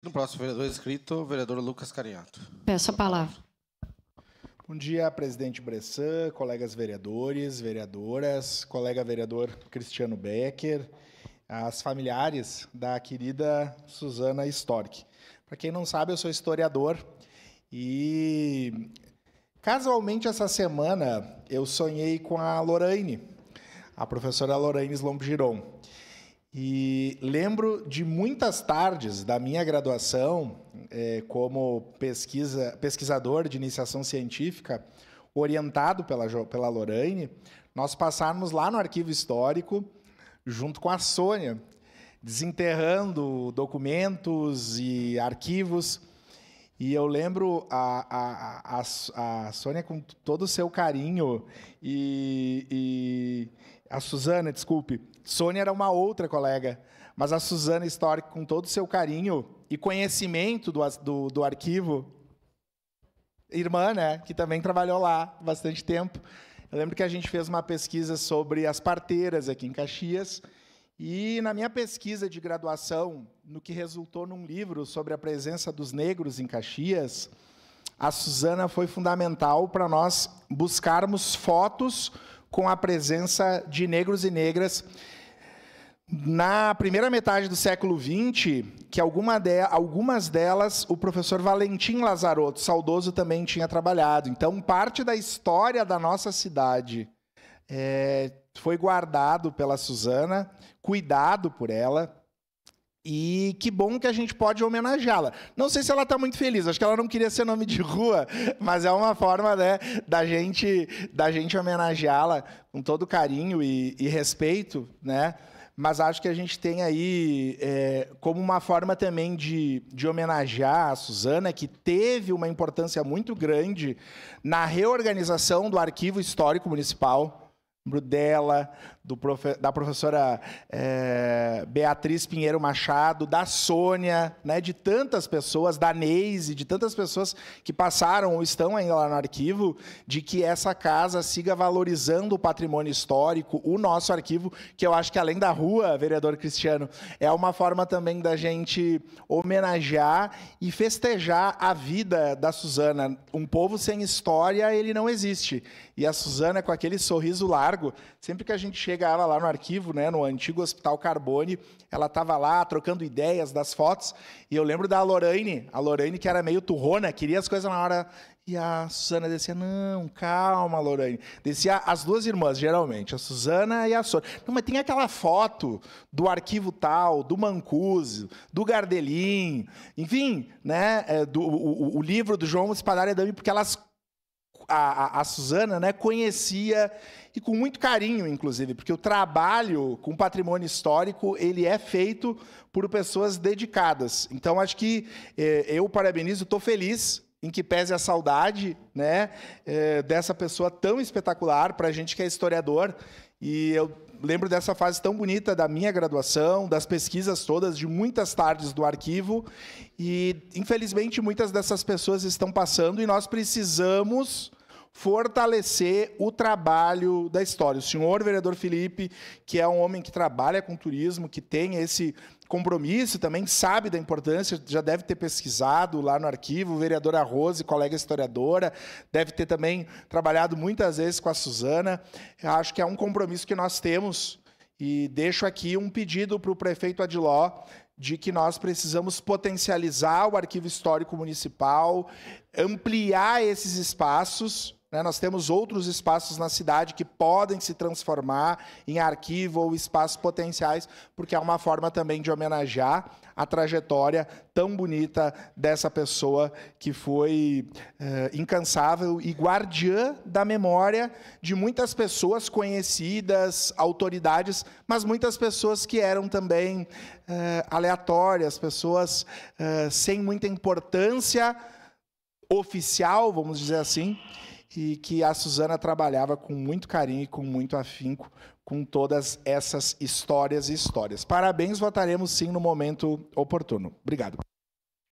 No próximo vereador inscrito, o vereador Lucas Cariato. Peço a palavra. Bom dia, presidente Bressan, colegas vereadores, vereadoras, colega vereador Cristiano Becker, as familiares da querida Suzana Storck. Para quem não sabe, eu sou historiador e, casualmente, essa semana eu sonhei com a Lorraine, a professora Lorraine Slomp-Giron. E lembro de muitas tardes da minha graduação, como pesquisador de iniciação científica, orientado pela Lorraine, nós passarmos lá no arquivo histórico, junto com a Sônia, desenterrando documentos e arquivos. E eu lembro a Sônia com todo o seu carinho e a Suzana, desculpe, Sônia era uma outra colega, mas a Suzana Storck, com todo o seu carinho e conhecimento do arquivo, irmã, né, que também trabalhou lá bastante tempo. Eu lembro que a gente fez uma pesquisa sobre as parteiras aqui em Caxias, e na minha pesquisa de graduação, no que resultou num livro sobre a presença dos negros em Caxias, a Suzana foi fundamental para nós buscarmos fotos com a presença de negros e negras na primeira metade do século XX, que algumas delas o professor Valentim Lazarotto, saudoso, também tinha trabalhado. Então, parte da história da nossa cidade foi guardado pela Suzana, cuidado por ela, e que bom que a gente pode homenageá-la. Não sei se ela está muito feliz, acho que ela não queria ser nome de rua, mas é uma forma, né, da gente homenageá-la com todo carinho e respeito, né? Mas acho que a gente tem aí como uma forma também de homenagear a Suzana, que teve uma importância muito grande na reorganização do Arquivo Histórico Municipal. Lembro dela, da professora Beatriz Pinheiro Machado, da Sônia, né, de tantas pessoas, da Neise, de tantas pessoas que passaram ou estão ainda lá no arquivo, de que essa casa siga valorizando o patrimônio histórico, o nosso arquivo, que eu acho que, além da rua, vereador Cristiano, é uma forma também da gente homenagear e festejar a vida da Suzana. Um povo sem história, ele não existe. E a Suzana, com aquele sorriso largo, sempre que a gente chegava lá no arquivo, né, no antigo Hospital Carbone, ela estava lá trocando ideias das fotos, e eu lembro da Lorraine, que era meio turrona, queria as coisas na hora, e a Suzana descia, não, calma, Lorraine. Descia as duas irmãs, geralmente, a Suzana e a Sônia. Não, mas tem aquela foto do arquivo tal, do Mancuso, do Gardelin, enfim, né, o livro do João Espadária Dami, porque a Suzana, né, conhecia, e com muito carinho, inclusive, porque o trabalho com patrimônio histórico ele é feito por pessoas dedicadas. Então, acho que eu parabenizo, estou feliz em que pese a saudade, né, dessa pessoa tão espetacular para a gente que é historiador. E eu lembro dessa fase tão bonita da minha graduação, das pesquisas todas, de muitas tardes do arquivo, e, infelizmente, muitas dessas pessoas estão passando e nós precisamos fortalecer o trabalho da história. O senhor vereador Felipe, que é um homem que trabalha com turismo, que tem esse compromisso, também sabe da importância, já deve ter pesquisado lá no arquivo, o vereador Rose, colega historiadora, deve ter também trabalhado muitas vezes com a Suzana. Eu acho que é um compromisso que nós temos, e deixo aqui um pedido para o prefeito Adiló, de que nós precisamos potencializar o Arquivo Histórico Municipal, ampliar esses espaços, né? Nós temos outros espaços na cidade que podem se transformar em arquivo ou espaços potenciais, porque é uma forma também de homenagear a trajetória tão bonita dessa pessoa que foi incansável e guardiã da memória de muitas pessoas conhecidas, autoridades, mas muitas pessoas que eram também aleatórias, pessoas sem muita importância oficial, vamos dizer assim, e que a Suzana trabalhava com muito carinho e com muito afinco com todas essas histórias e histórias. Parabéns, votaremos sim no momento oportuno. Obrigado.